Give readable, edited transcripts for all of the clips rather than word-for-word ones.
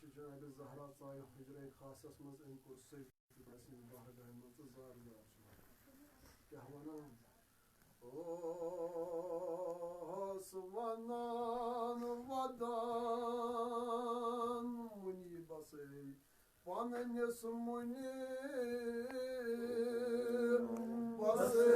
जनाब जहरा चाय हजर खासस मज अम कोर बारगाह मज जार जार क्या वनान ओस वनान वदान मुनि बसे पनस मुनि बसे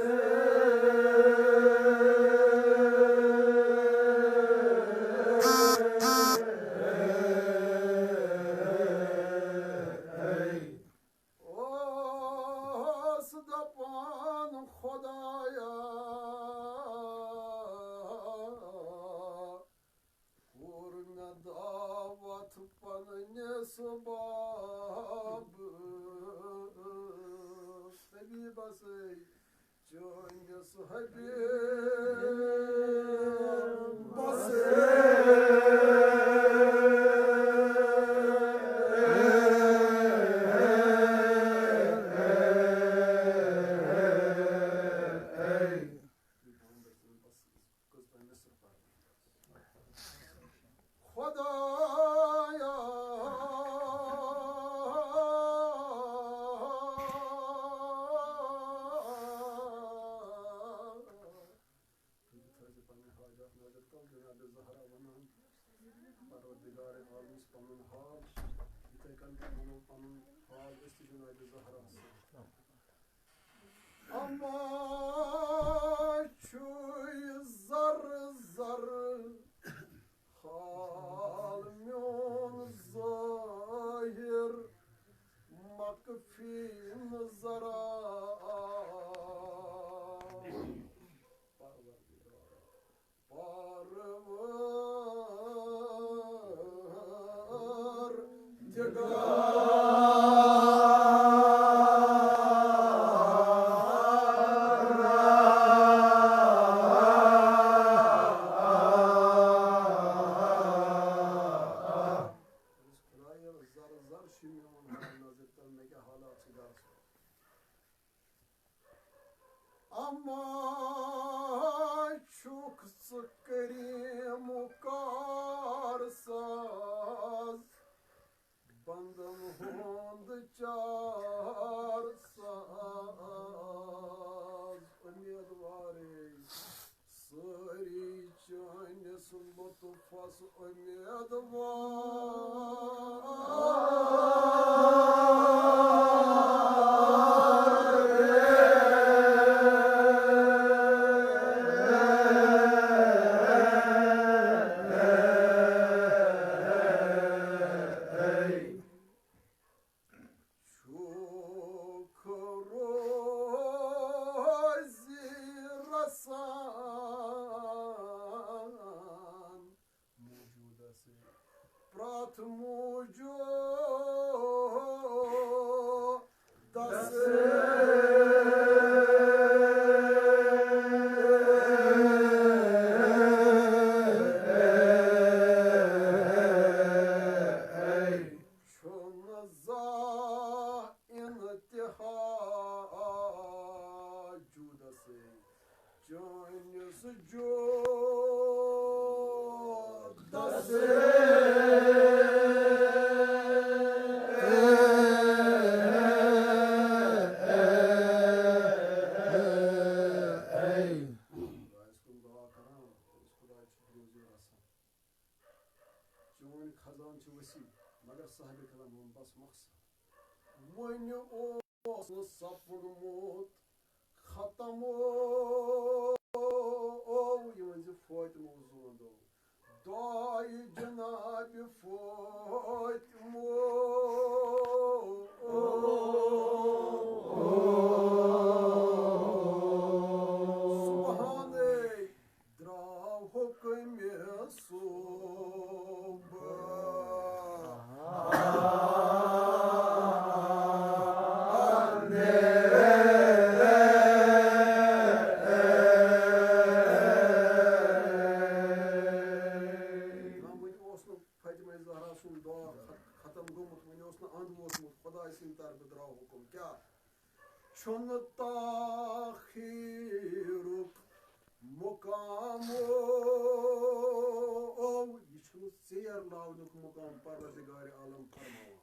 ज़ेर लावनुक मुकाम परवरदिगार आलम फरमावान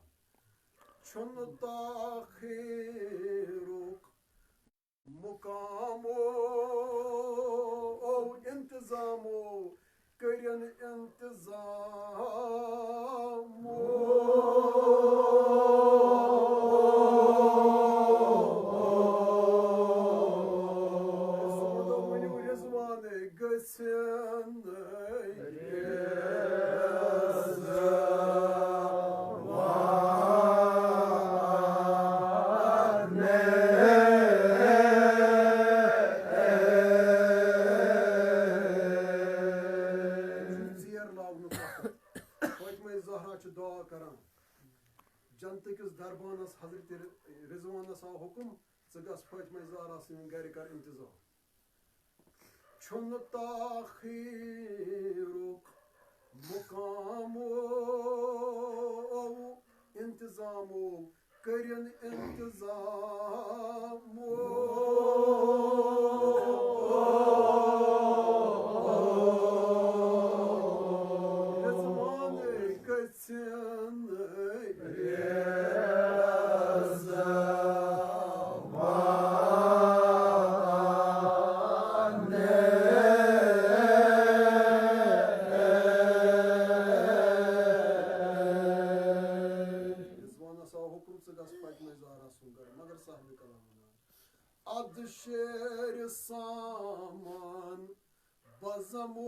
छुन ताखीरुक मुकामो इंतजामो करियन इंतजामो जनतकिस दरबानस हजरत रिजवानस आव हुकुम ज़ गस फातिमा ज़हरा सन घर कर इंतजाम छुन ताखीरुक मुकामो इंतजामो करियन इंतजामो शेर सामान बजमो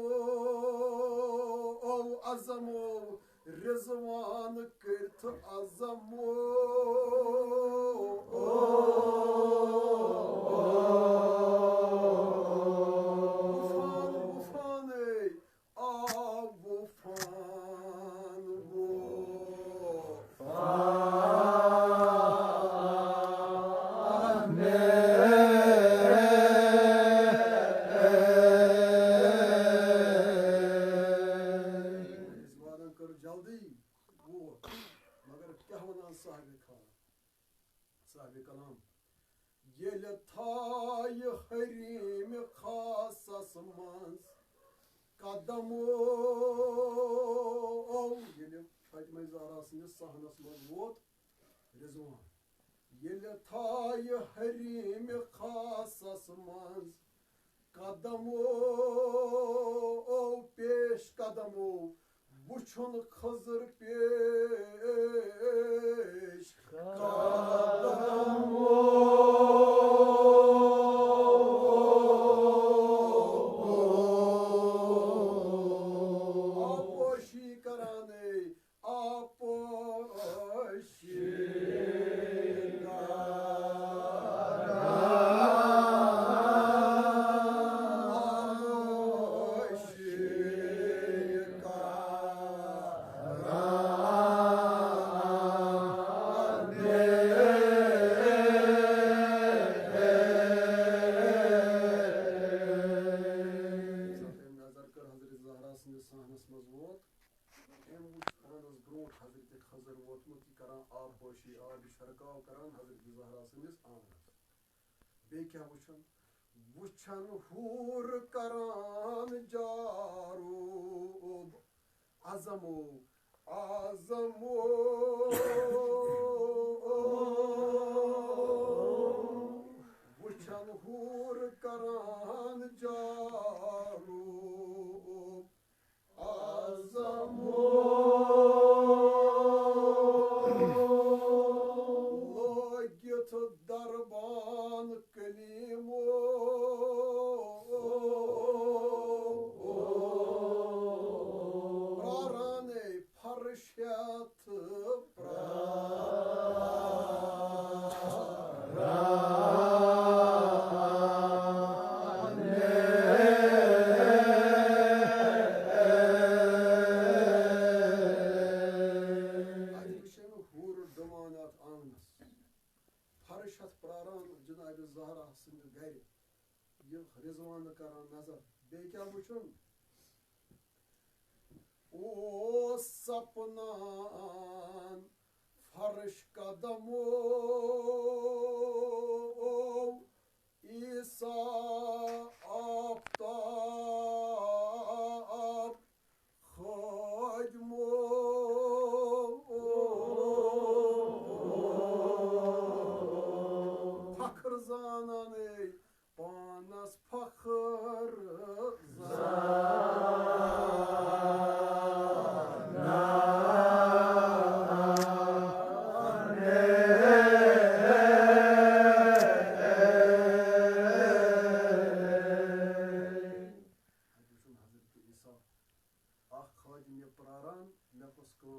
अजमो रिजवान करथ अजमो उफान उफाने उफान वो साहिब कलाम येल थाय हरीम खासस मंस कदमो येल फातिमा ज़हरा सनिस सहनस मज वोत रिजवान येल थाय हरीम खासस मंस कदमो पेश कदमो वुछुन खजर पेश कदमो आपोशी कराने आपोशी वुछन हूर करान जारूब अजमो आजमो वुछन हूर करान जारूब आजमो लोगित दरबान कलीमो प्राराने फरशत फरशत प्रारान जनाब ज़हरा सन्द घर यह रिजवान करान नजर बे क्या वुचुन ओ सपनान फर्श कदमो ईसा आफ्ताब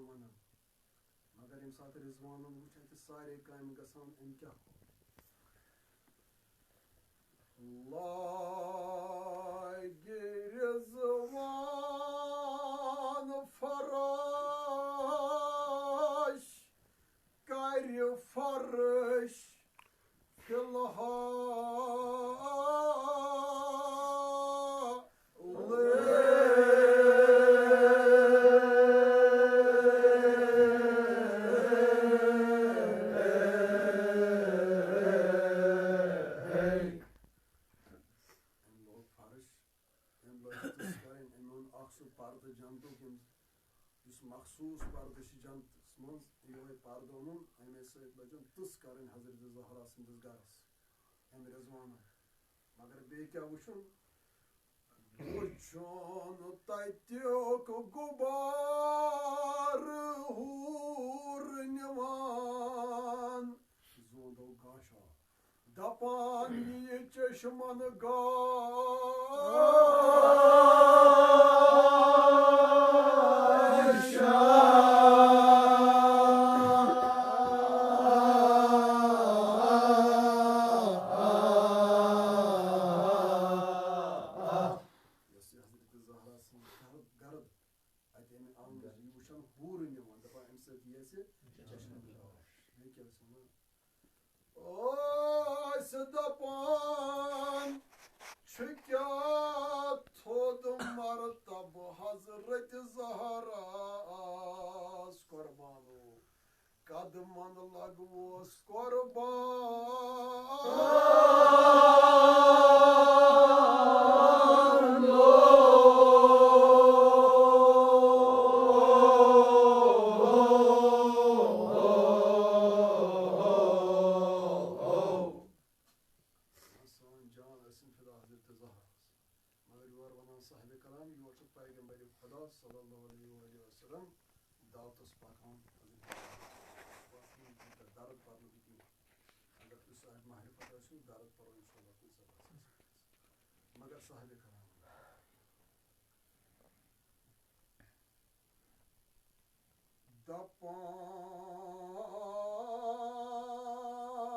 वन मगर यम सात रिजवान वुच अत सारे काम गसान अम क्या लागे रिजवान फराश कर फर्श मखसूस पर्द जनतस मज ये पर्द ओन अमे सजन तस कर हजरत ज़हरा सन्दस गरस अम रिजवान मगर बे क्या वुचन वुचन तत्युक गुबार हूर निवान जोंदो गाशा दपान ये चश्मन दपान क्या थोद मरतब हजरत ज़हरास कुर्बानो कदमन लगवोस कुर्बान साहिब कलाम योर पैगंबर खुदा सल्लल्लाहु अलैहि वसल्लम दावतस पकान दर्द पर अगर तुम साहिब मारिफत आसो दर्द पर इंशाल्लाह कुछ मगर साहिब कलाम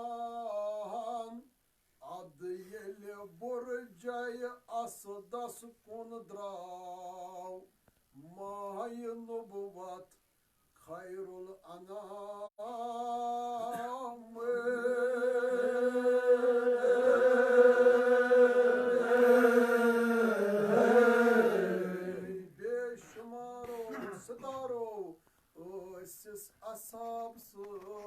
दपान अद येले बुरजय असदस कुन द्राव माय नुबुवत खैरुल अनाम बेशुमारो सितारो ओसिस असाब सुत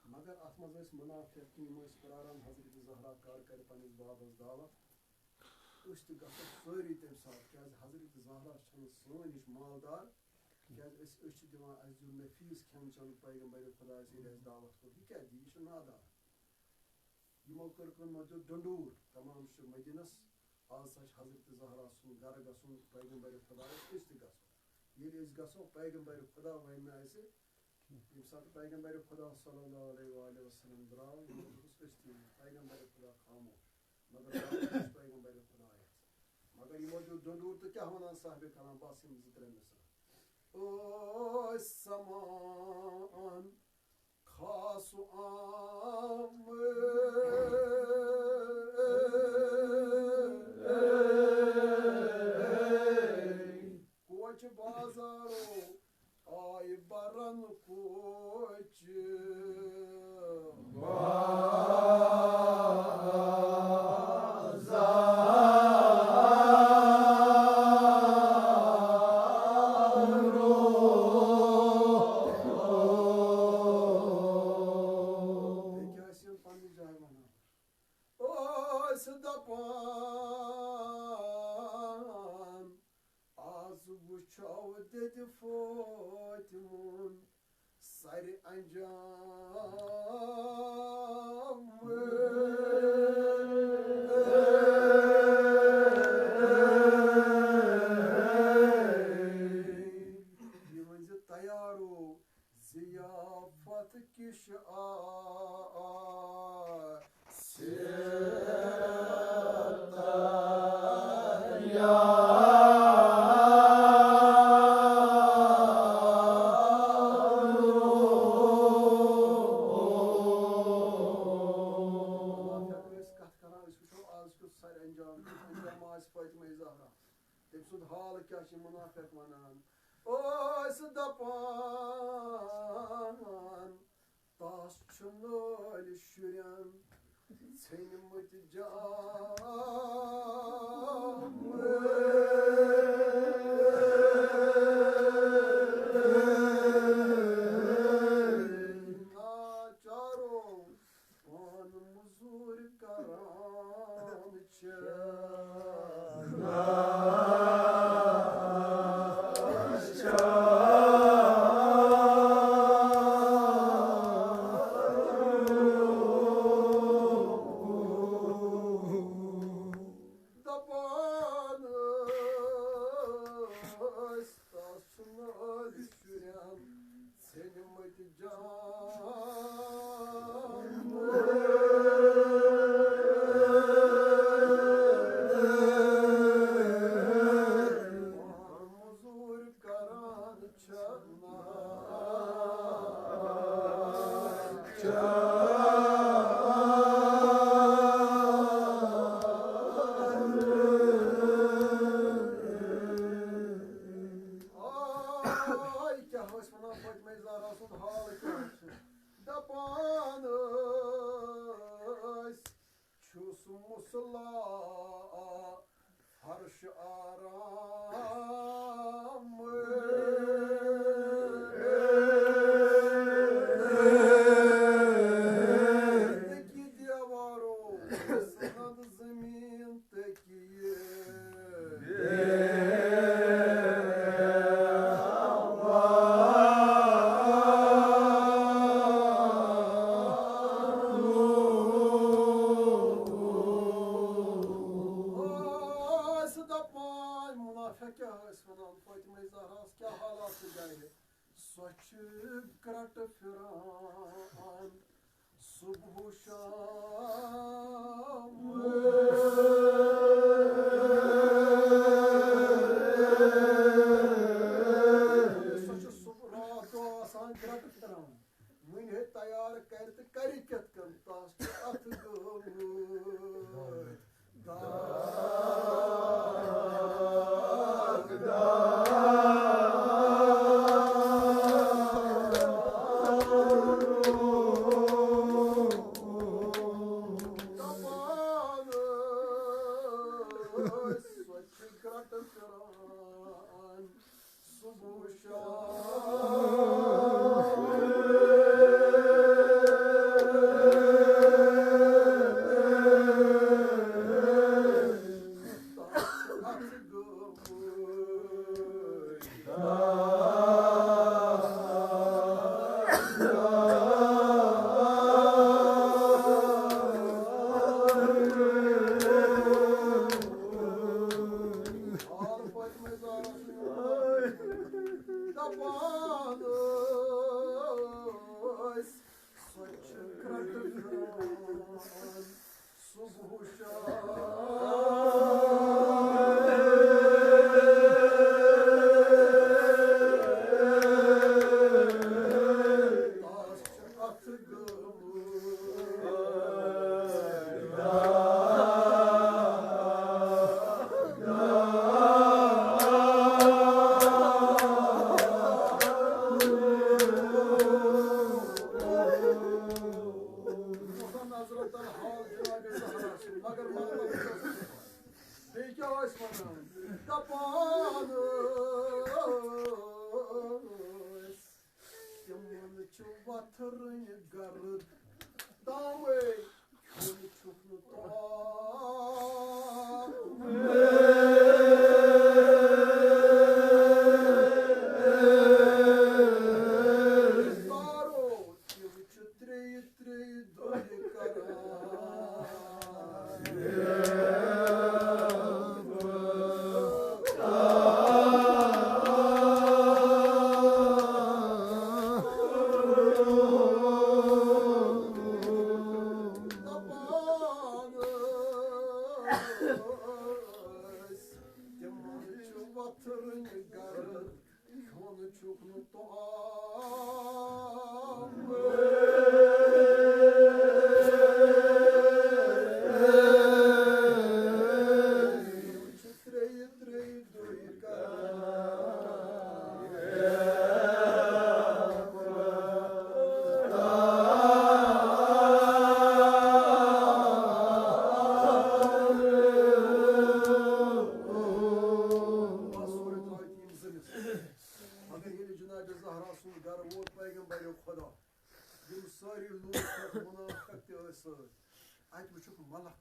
मगर अत मज मुनाफिक यम प्रारान हजरत ज़हरा कर पनिस बाबस दावत गो सारी तम सात क्या हजरत ज़हरा सन नश मालदार क्या दिवान दिल नफीस खेन चन पैगंबर खुदा दावत कोर यह क्या दी यह नादार यमो कर डंडूर तमाम मदीनस आज सा हजरत ज़हरा सुन गर गसन पैगंबर खुदा ये गो पैगंबर खुदा वन यम सात पैगंबर खुदा सल्लल्लाहु अलैहि वसल्लम द्राव पैगंबर खुदा खामोश मगर पैगंबर खुदा मगर यमो डंडूर तो क्या वन साहिब कलाम बस यम त्रे मिसल ओ समान खास आम कोच बाजारो आय बरन कोच दपान आज वुचो दद फोतमुन सर अंजाम खैर अंजाम आज फातिमा ज़हरा तम सुद हाल क्या मुनाफिक वनान ओस दपान तास नल शुरन षनमत जाम नाचारो पान मुजूर कराम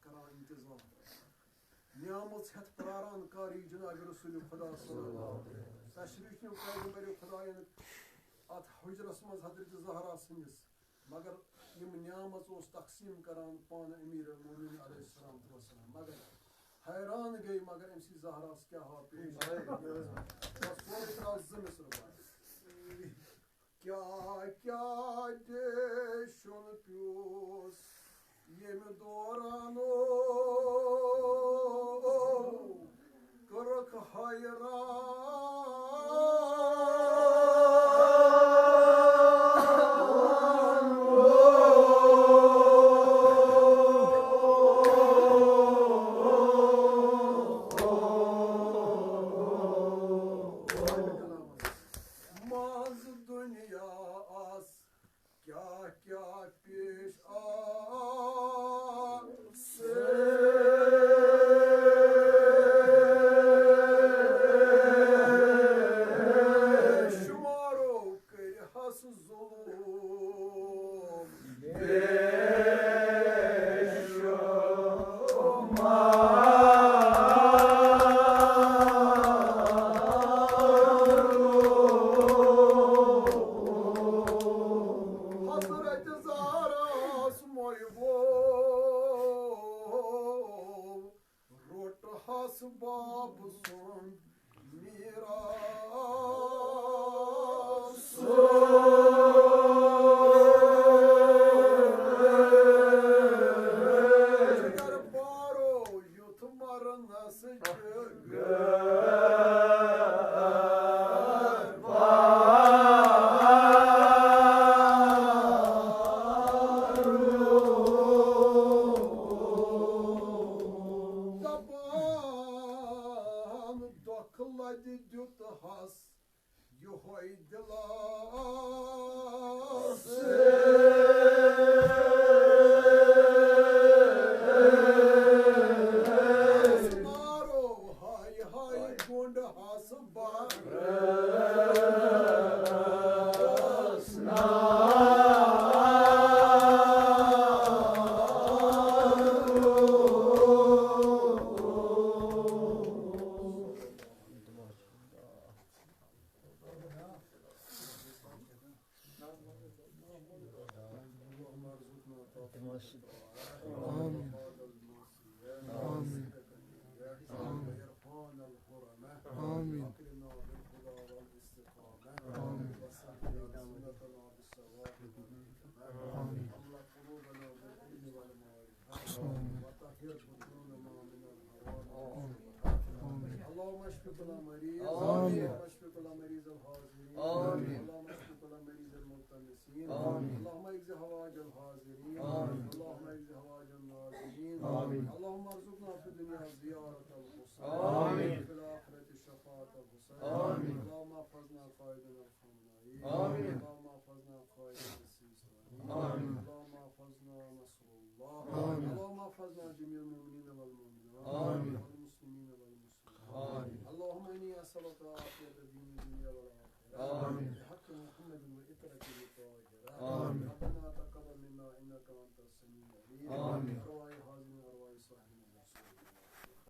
करान इंतजार नियामत हेत प्रारान कारी जनाब रसूल खुदा सल्लल्लाहु अलैहि वसल्लम तशरीफ न्यू पैगंबर खुदायन अत हुजरस मज हजरत ज़हरा सनिस मगर यम नियामत ओस तकसीम करान पान अमीर मोमिन अलैहिस्सलाम मगर हैरान गई मगर अमसी ज़हरास क्या हा पेश बस सोच राज जमिस क्या क्या देशुन प्यूस यम दौरानो करक Amin.